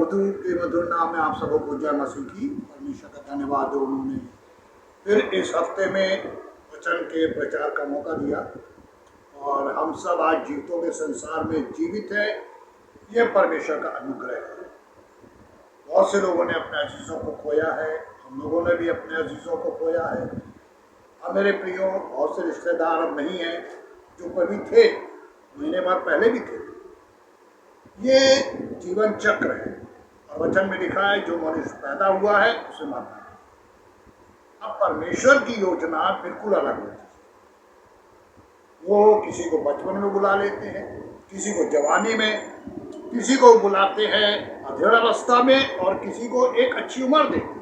मधुर के मधुर नाम में आप सबको पूजा मसीह की। परमेश्वर का धन्यवाद हो, उन्होंने फिर इस हफ्ते में वचन के प्रचार का मौका दिया और हम सब आज जीवितों के संसार में जीवित हैं। यह परमेश्वर का अनुग्रह है। बहुत से लोगों ने अपने अजीज़ों को खोया है, हम लोगों ने भी अपने अजीज़ों को खोया है। अब मेरे प्रियो, बहुत से रिश्तेदार अब नहीं हैं जो कभी थे, महीने बाद पहले भी थे। ये जीवन चक्र है और वचन में लिखा है जो मनुष्य पैदा हुआ है उसे मरना है। अब परमेश्वर की योजना बिल्कुल अलग होती है। वो किसी को बचपन में बुला लेते हैं, किसी को जवानी में, किसी को बुलाते हैं अधेड़ावस्था में और किसी को एक अच्छी उम्र देते हैं।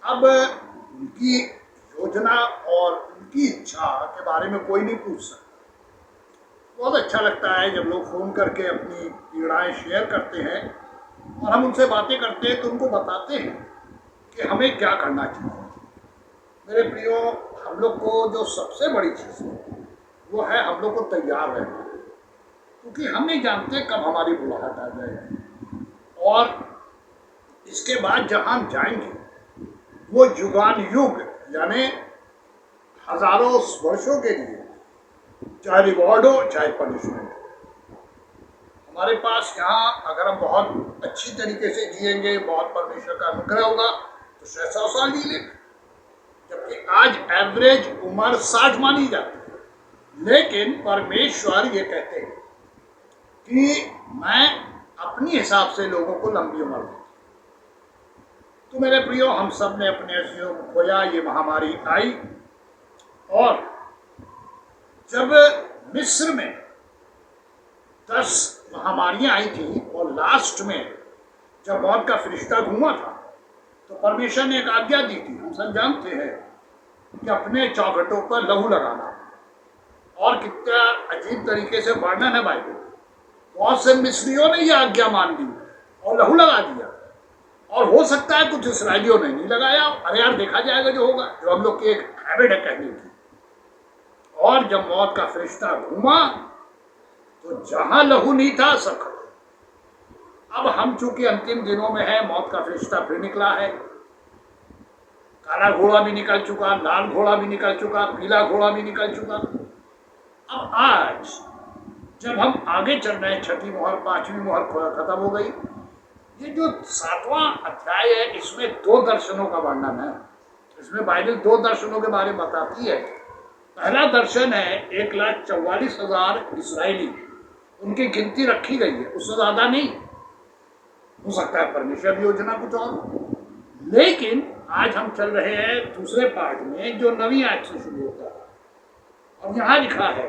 अब उनकी योजना और उनकी इच्छा के बारे में कोई नहीं पूछ सकता। बहुत अच्छा लगता है जब लोग फ़ोन करके अपनी पीड़ाएं शेयर करते हैं और हम उनसे बातें करते हैं तो उनको बताते हैं कि हमें क्या करना चाहिए। मेरे प्रियो, हम लोग को जो सबसे बड़ी चीज़ है वो है हम लोग को तैयार रहना, क्योंकि हम नहीं जानते कब हमारी बुलाहट आ जाएगी। और इसके बाद जहाँ हम जाएंगे वो युगान युग यानी हजारों वर्षों के लिए, चाहे रिवॉर्ड हो चाहे पनिशमेंट। हमारे पास यहाँ अगर हम बहुत अच्छी तरीके से जिएंगे, बहुत परमेश्वर का अनुग्रह होगा तो 100 साल जी लेंगे, जबकि आज एवरेज उम्र 60 मानी जाती है। लेकिन परमेश्वर ये कहते हैं कि मैं अपनी हिसाब से लोगों को लंबी उम्र दूँ। तो मेरे प्रियो, हम सब ने अपने अजीजों को खोया, ये महामारी आई और जब मिस्र में 10 महामारियां आई थी और लास्ट में जब मौत का फरिश्ता घूमा था तो परमेश्वर ने एक आज्ञा दी थी। हम सब जानते हैं कि अपने चौखटों पर लहू लगाना, और कितना अजीब तरीके से वर्णन है बाइबल। बहुत से मिस्रियों ने यह आज्ञा मान ली और लहू लगा दिया, और हो सकता है कुछ इसराइलियों ने नहीं लगाया। अरे यार, देखा जाएगा जो होगा, जो हम लोग की एक हैबिट है कहने की। और जब मौत का फरिश्ता घूमा तो जहां लहू नहीं था सब खत्म। अब हम चूंकि अंतिम दिनों में है, मौत का फरिश्ता फिर निकला है। काला घोड़ा भी निकल चुका, लाल घोड़ा भी निकल चुका, पीला घोड़ा भी निकल चुका। अब आज जब हम आगे चल रहे हैं, 6वीं मोहर 5वीं मोहर खत्म हो गई। ये जो 7वां अध्याय है इसमें 2 दर्शनों का वर्णन है। इसमें बाइबल 2 दर्शनों के बारे में बताती है। पहला दर्शन है 1,44,000 इसराइली, उनकी गिनती रखी गई है, उससे ज्यादा नहीं। हो सकता है परमेश्वर की योजना कुछ और हो। लेकिन आज हम चल रहे हैं दूसरे पार्ट में जो 9वीं आयत से शुरू होता है, और यहाँ लिखा है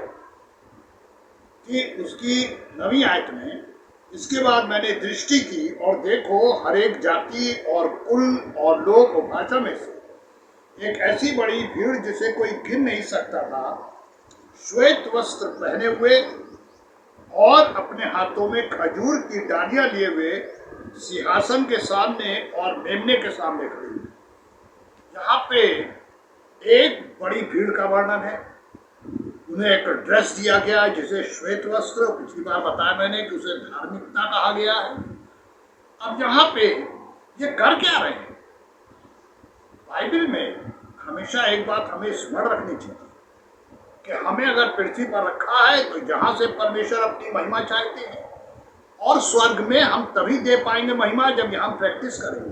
कि उसकी 9वीं आयत में, इसके बाद मैंने दृष्टि की और देखो हर एक जाति और कुल और लोग और भाषा में से एक ऐसी बड़ी भीड़ जिसे कोई गिन नहीं सकता था, श्वेत वस्त्र पहने हुए और अपने हाथों में खजूर की डालियां लिए हुए सिंहासन के सामने और मेमने के सामने खड़े हुए। यहाँ पे एक बड़ी भीड़ का वर्णन है। उन्हें एक ड्रेस दिया गया जिसे श्वेत वस्त्र, पिछली बार बताया मैंने कि उसे धार्मिकता कहा गया है। अब यहाँ पे ये कर क्या रहे हैं? बाइबल में हमेशा एक बात हमें स्मरण रखनी चाहिए कि हमें अगर पृथ्वी पर रखा है तो यहाँ से परमेश्वर अपनी महिमा चाहते हैं, और स्वर्ग में हम तभी दे पाएंगे महिमा जब यहाँ प्रैक्टिस करेंगे।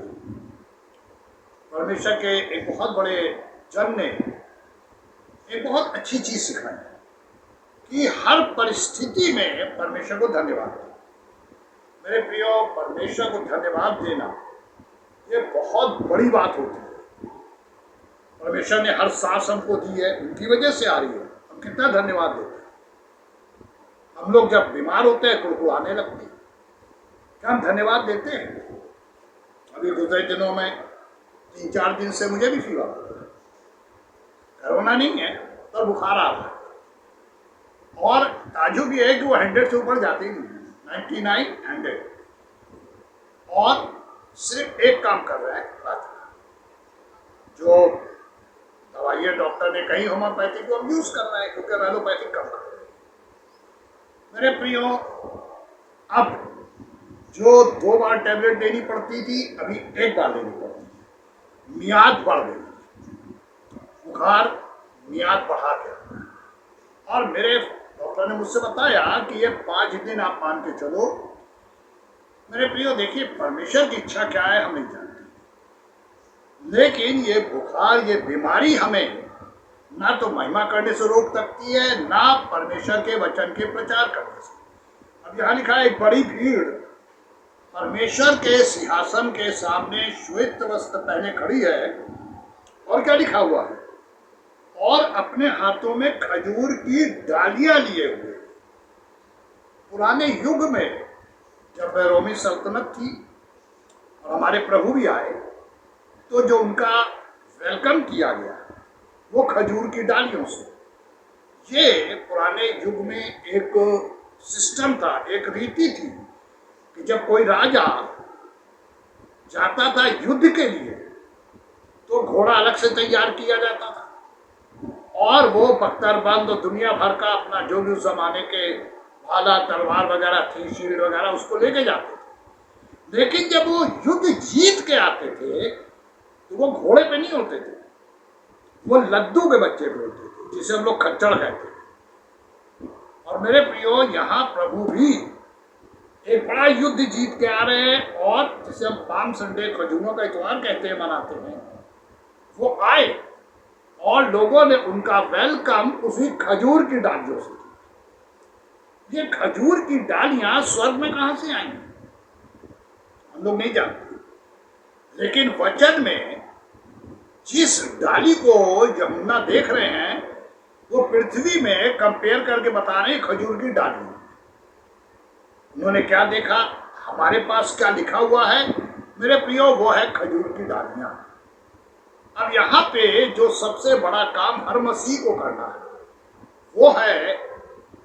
परमेश्वर के एक बहुत बड़े जन ने एक बहुत अच्छी चीज सिखाई है कि हर परिस्थिति में परमेश्वर को धन्यवाद दें। मेरे प्रियो, परमेश्वर को धन्यवाद देना ये बहुत बड़ी बात होती है। परमेश्वर ने हर सांस हमको दी है, उनकी वजह से आ रही है। हम कितना धन्यवाद देते हैं। हम लोग जब बीमार होते हैं कुड़कुड़ाने लगते हैं, क्या हम धन्यवाद देते हैं? अभी गुजरे दिनों में 3-4 दिन से मुझे भी फीवर, कोरोना नहीं है पर बुखार आ रहा है, और ताजुब ये है कि वो 100 से ऊपर जाते ही नहीं, 99 100, और सिर्फ एक काम कर रहा है, प्रार्थना। जो दवाइयाँ डॉक्टर ने कही होम्योपैथिक को हम यूज कर रहे हैं, क्योंकि एलोपैथिक कम कर रहे हैं। मेरे प्रियो, अब जो 2 बार टैबलेट लेनी पड़ती थी अभी 1 बार लेनी पड़ती है। मियाद बढ़ गई, बुखार मियाद बढ़ा गया। और मेरे डॉक्टर ने मुझसे बताया कि ये 5 दिन आप मान के चलो। मेरे प्रियो देखिए, परमेश्वर की इच्छा क्या है हम नहीं जानते, लेकिन ये बुखार, ये बीमारी हमें ना तो महिमा करने से रोक सकती है, ना परमेश्वर के वचन के प्रचार करने से। अब यहाँ लिखा है, एक बड़ी भीड़ परमेश्वर के सिंहासन के सामने श्वेत वस्त्र पहने खड़ी है। और क्या लिखा हुआ है? और अपने हाथों में खजूर की डालियां लिए हुए। पुराने युग में जब रोमी सल्तनत थी और हमारे प्रभु भी आए, तो जो उनका वेलकम किया गया वो खजूर की डालियों से। ये पुराने युग में एक सिस्टम था, एक रीति थी कि जब कोई राजा जाता था युद्ध के लिए तो घोड़ा अलग से तैयार किया जाता था और वो बख्तरबंद और दुनिया भर का अपना जो भी उस जमाने के भाला तलवार वगैरह थी, शील्ड वगैरह, उसको लेके जाते थे। लेकिन जब वो युद्ध जीत के आते थे तो वो घोड़े पे नहीं होते थे, वो लद्दू के बच्चे पे होते थे, जिसे हम लोग खच्चड़ कहते थे। और मेरे प्रियो, यहाँ प्रभु भी एक बड़ा युद्ध जीत के आ रहे हैं और जिसे हम पाम संडे, खजूरों का इतवार कहते हैं, मनाते हैं, वो आए और लोगों ने उनका वेलकम उसी खजूर की डालियों से किया। ये खजूर की डालियां स्वर्ग में कहां से आई हम लोग नहीं जानते, लेकिन वचन में जिस डाली को यमुना देख रहे हैं वो पृथ्वी में कंपेयर करके बता रहे हैं खजूर की डाली। उन्होंने क्या देखा, हमारे पास क्या लिखा हुआ है मेरे प्रियो, वो है खजूर की डालियां। अब यहाँ पे जो सबसे बड़ा काम हर मसीह को करना है वो है,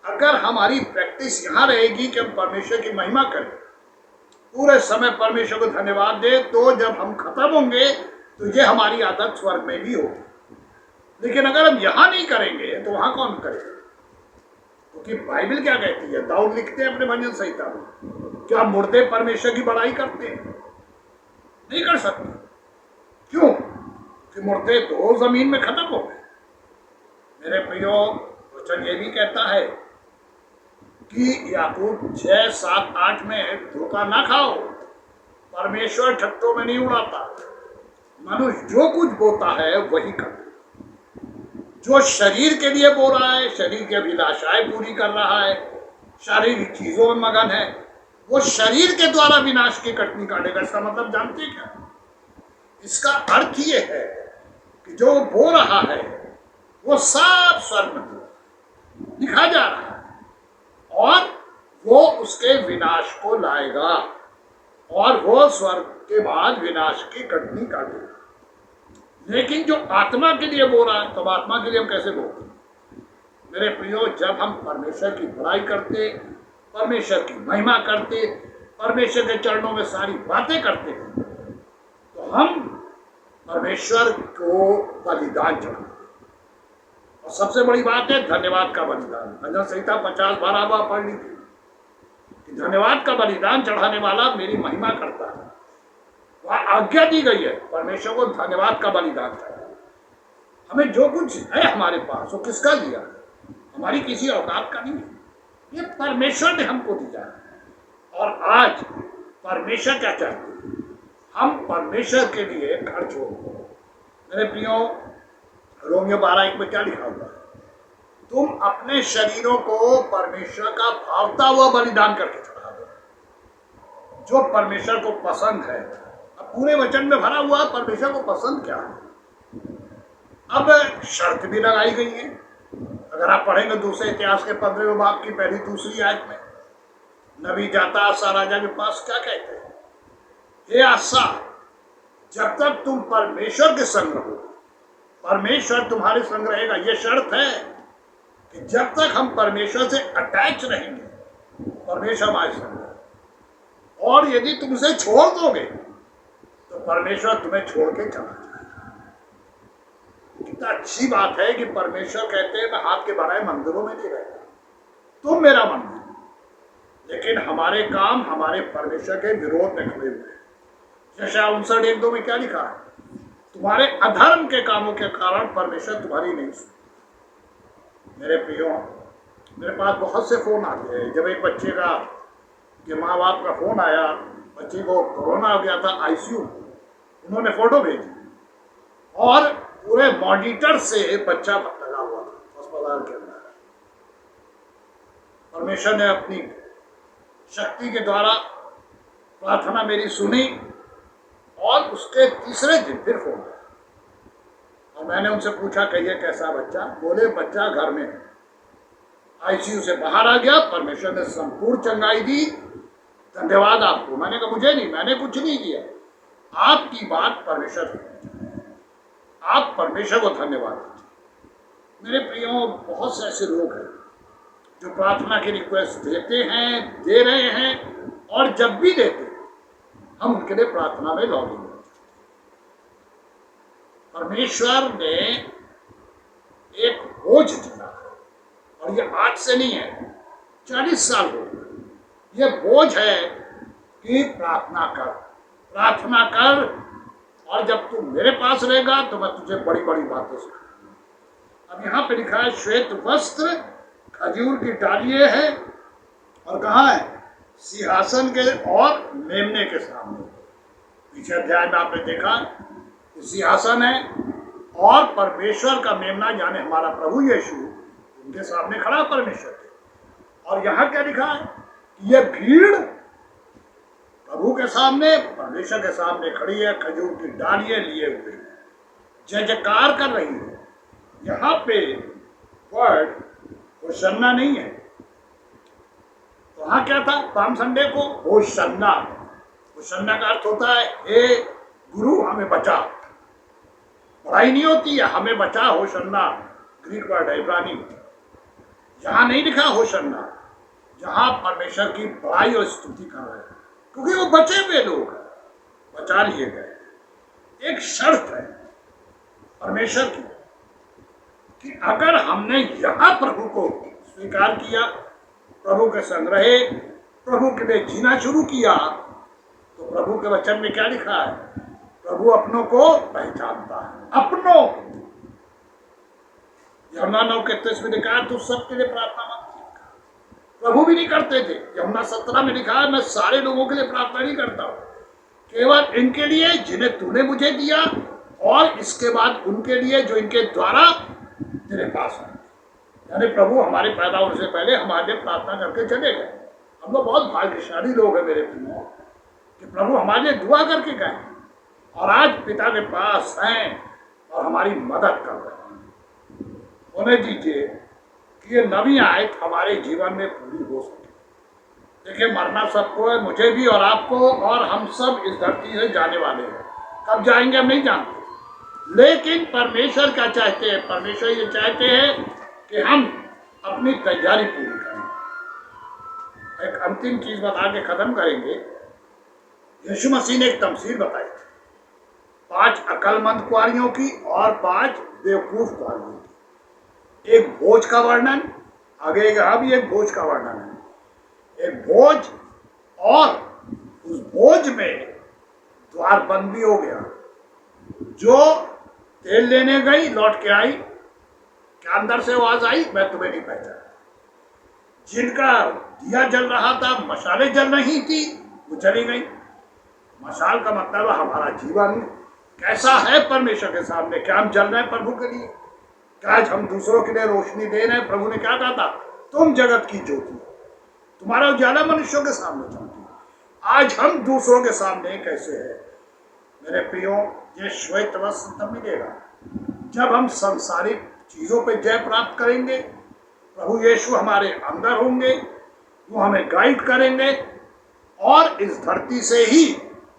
अगर हमारी प्रैक्टिस यहाँ रहेगी कि हम परमेश्वर की महिमा करें, पूरे समय परमेश्वर को धन्यवाद दे, तो जब हम खत्म होंगे तो ये हमारी आदत स्वर्ग में भी होगी। लेकिन अगर हम यहाँ नहीं करेंगे तो वहाँ कौन करेगा? क्योंकि बाइबल क्या कहती है, दाऊद लिखते हैं अपने भजन संहिता में, क्या मुर्दे परमेश्वर की बड़ाई करते हैं? नहीं कर सकते। क्यों? कि मुर्दे तो जमीन में खत्म हो गए। मेरे प्रियो, वचन ये भी कहता है कि याकूब 6, 7, 8 में धोखा ना खाओ, परमेश्वर ठट्टों में नहीं उड़ाता। मनुष्य जो कुछ बोता है वही करता। जो शरीर के लिए बो रहा है, शरीर की अभिलाषाएं पूरी कर रहा है, शारीरिक चीजों में मगन है, वो शरीर के द्वारा विनाश की कटनी काटेगा। इसका मतलब जानते क्या? इसका अर्थ ये है कि जो बो रहा है वो सब स्वर्ग में लिखा जा रहा है और वो उसके विनाश को लाएगा और वो स्वर्ग के बाद विनाश की कटनी काटेगा। लेकिन जो आत्मा के लिए बोल रहा है, तो आत्मा के लिए हम कैसे बोलते हैं? मेरे प्रियो, जब हम परमेश्वर की बुराई करते, परमेश्वर की महिमा करते, परमेश्वर के चरणों में सारी बातें करते, तो हम परमेश्वर को बलिदान चढ़ाते। और सबसे बड़ी बात है धन्यवाद का बलिदान। भजन संहिता 50:12 पढ़ लीजिए कि धन्यवाद का बलिदान चढ़ाने वाला मेरी महिमा करता है। वह आज्ञा दी गई है परमेश्वर को धन्यवाद का बलिदान चढ़ाना। हमें जो कुछ है हमारे पास, वो किसका दिया है? हमारी किसी औकात का नहीं है, ये परमेश्वर ने हमको दिया है। और आज परमेश्वर क्या चाहते हैं? हम परमेश्वर के लिए खर्च हो। मेरे प्रियो, रोमियो 12:1 में क्या लिखा हुआ है? तुम अपने शरीरों को परमेश्वर का भावता हुआ बलिदान करके चढ़ा दो, जो परमेश्वर को पसंद है। अब पूरे वचन में भरा हुआ परमेश्वर को पसंद क्या है। अब शर्त भी लगाई गई है। अगर आप पढ़ेंगे दूसरे इतिहास के 15वें बाब की 1-2 आयत में, नबी जाता आसा राजा के पास, क्या कहते हैं? हे आसा, जब तक तुम परमेश्वर के संग रहो, परमेश्वर तुम्हारे संग रहेगा। ये शर्त है कि जब तक हम परमेश्वर से अटैच रहेंगे, परमेश्वर हमारे संग रहेगा। और यदि तुमसे छोड़ दोगे तो परमेश्वर तुम्हें छोड़ के चला जाएगा। कितना अच्छी बात है कि परमेश्वर कहते हैं मैं हाथ के बनाए मंदिरों में नहीं रहता, तुम मेरा मंदिर। लेकिन हमारे काम हमारे परमेश्वर के विरोध में खड़े हुए हैं। यशायाह 59:1-2 में क्या लिखा है? तुम्हारे अधर्म के कामों के कारण परमेश्वर तुम्हारी नहीं सुनता। मेरे प्रियो, मेरे पास बहुत से फोन आते हैं। जब एक बच्चे का के माँ बाप का फोन आया, बच्चे को कोरोना हो गया था, आईसीयू, उन्होंने फोटो भेजी और पूरे मॉनिटर से बच्चा लगा हुआ था अस्पताल के अंदर। परमेश्वर ने अपनी शक्ति के द्वारा प्रार्थना मेरी सुनी और उसके तीसरे दिन फिर फोन आया और मैंने उनसे पूछा कहिए कैसा बच्चा? बोले बच्चा घर में है, आईसीयू से बाहर आ गया, परमेश्वर ने संपूर्ण चंगाई दी, धन्यवाद आपको। मैंने कहा मुझे नहीं, मैंने कुछ नहीं किया, आपकी बात परमेश्वर, आप परमेश्वर को धन्यवाद दीजिए। मेरे प्रियो, बहुत से ऐसे लोग हैं जो प्रार्थना की रिक्वेस्ट देते हैं, दे रहे हैं, और जब भी देते हैं हम उनके लिए प्रार्थना में लॉगिन करते हैं। परमेश्वर ने एक बोझ दिया और ये आज से नहीं है, 40 साल हो गए। ये बोझ है कि प्रार्थना कर, प्रार्थना कर, और जब तू मेरे पास रहेगा तो मैं तुझे बड़ी बड़ी बातें सिखाऊंगा। अब यहाँ पे लिखा है श्वेत वस्त्र, खजूर की डालियां है, और कहाँ है? सिंहासन के और मेमने के सामने। पीछे अध्याय में आपने देखा सिंहासन है और परमेश्वर का मेमना यानी हमारा प्रभु यीशु उनके सामने खड़ा परमेश्वर के। और यहाँ क्या लिखा है? ये भीड़ प्रभु के सामने, परमेश्वर के सामने खड़ी है, खजूर की डालियां लिए हुए, जय जयकार कर रही है। यहाँ पे वर्ड होशन्ना नहीं है। तो वहां क्या था? पाम संडे को होशन्ना। होशन्ना का अर्थ होता है हे गुरु हमें बचा। पढ़ाई नहीं होती है, हमें बचा, होशन्ना ग्रीक वर्ड है, इब्रानी। यहां नहीं लिखा होशन्ना, जहां परमेश्वर की बड़ाई और स्तुति कर रहे हैं, क्योंकि वो बचे हुए लोग हैं, बचा लिए गए। एक शर्त है परमेश्वर की कि अगर हमने यहां प्रभु को स्वीकार किया, प्रभु के संग रहे, प्रभु के लिए जीना शुरू किया, तो प्रभु के वचन में क्या लिखा है? प्रभु अपनों को पहचानता है। अपनों यूहन्ना 9:31 में लिखा है तू सबके लिए प्रार्थना मत कर। प्रभु भी नहीं करते थे। यूहन्ना 17 में लिखा है मैं सारे लोगों के लिए प्रार्थना नहीं करता हूँ, केवल इनके लिए जिन्हें तूने मुझे दिया, और इसके बाद उनके लिए जो इनके द्वारा तेरे पास आए। यानी प्रभु हमारे पैदा होने से पहले हमारे लिए प्रार्थना करके चले गए। हम लोग बहुत भाग्यशाली लोग हैं मेरे प्रियो कि प्रभु हमारे लिए दुआ करके गए और आज पिता के पास हैं और हमारी मदद कर रहे हैं। होने दीजिए कि ये नवी आयत हमारे जीवन में पूरी हो सके। देखिए मरना सबको है, मुझे भी और आपको, और हम सब इस धरती से जाने वाले हैं। कब जाएंगे हम नहीं जानते, लेकिन परमेश्वर क्या चाहते हैं? परमेश्वर ये चाहते हैं कि हम अपनी तैयारी पूरी करें। एक अंतिम चीज बता के खत्म करेंगे। यीशु मसीह ने एक तमसील बताई, 5 अकलमंद कुआरियों की और 5 बेवकूफ कुआरियों की। एक बोझ का वर्णन, आगे यहाँ भी एक बोझ का वर्णन है। एक बोझ, और उस बोझ में द्वार बंद भी हो गया। जो तेल लेने गई लौट के आई, क्या अंदर से आवाज आई? मैं तुम्हें नहीं पहचाना। जिनका दिया जल रहा था, मशालें जल रही थी, वो चली गई। मशाल का मतलब हमारा जीवन कैसा है परमेश्वर के सामने। क्या हम जल रहे हैं प्रभु के लिए? क्या आज हम दूसरों के लिए रोशनी दे रहे हैं? प्रभु ने क्या कहा था? तुम जगत की ज्योति, तुम्हारा उजाला मनुष्यों के सामने चमके। आज हम दूसरों के सामने कैसे है? मेरे प्रियो, ये श्वेत वस्त्र तब मिलेगा जब हम संसारिक चीजों पे जय प्राप्त करेंगे। प्रभु यीशु हमारे अंदर होंगे, वो हमें गाइड करेंगे, और इस धरती से ही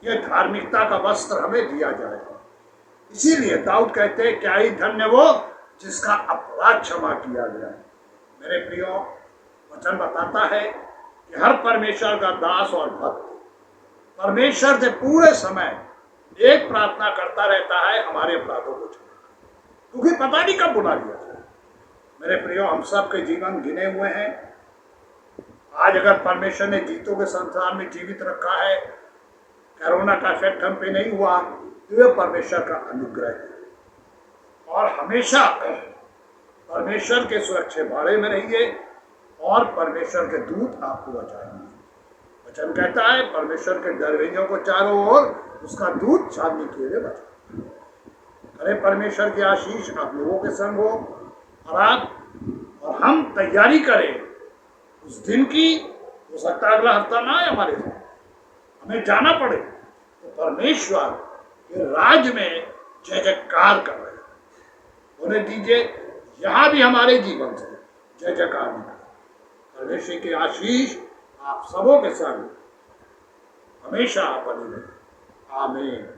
ये धार्मिकता का वस्त्र हमें दिया जाएगा। इसीलिए दाऊद कहते हैं क्या ही धन्य वो जिसका अपराध क्षमा किया गया है। मेरे प्रियो, वचन बताता है कि हर परमेश्वर का दास और भक्त परमेश्वर से पूरे समय एक प्रार्थना करता रहता है हमारे अपराधों को क्षमा, क्योंकि पता नहीं कब बुला लिया जाए। मेरे प्रियो, हम सब के जीवन गिने हुए हैं, आज अगर परमेश्वर ने जीतों के संसार में जीवित रखा है, कोरोना का इफेक्ट हम पे नहीं हुआ, तो यह परमेश्वर का अनुग्रह है। और हमेशा परमेश्वर के सुरक्षित बाड़े में रहिए और परमेश्वर के दूत आपको बचाएंगे। वचन कहता है परमेश्वर के डरवेजों को चारों ओर उसका दूत छावनी के लिए बचाए। अरे परमेश्वर की आशीष आप लोगों के संग हो और हम तैयारी करें उस दिन की। हो सकता है अगला हफ्ता ना आए हमारे साथ, हमें जाना पड़े, तो परमेश्वर के राज में जय जयकार कर रहे हैं। उन्हें दीजिए यहाँ भी हमारे जीवन से जय जयकार निकले। परमेश्वर की आशीष आप सबों के संग हमेशा बनी रहे। आमीन।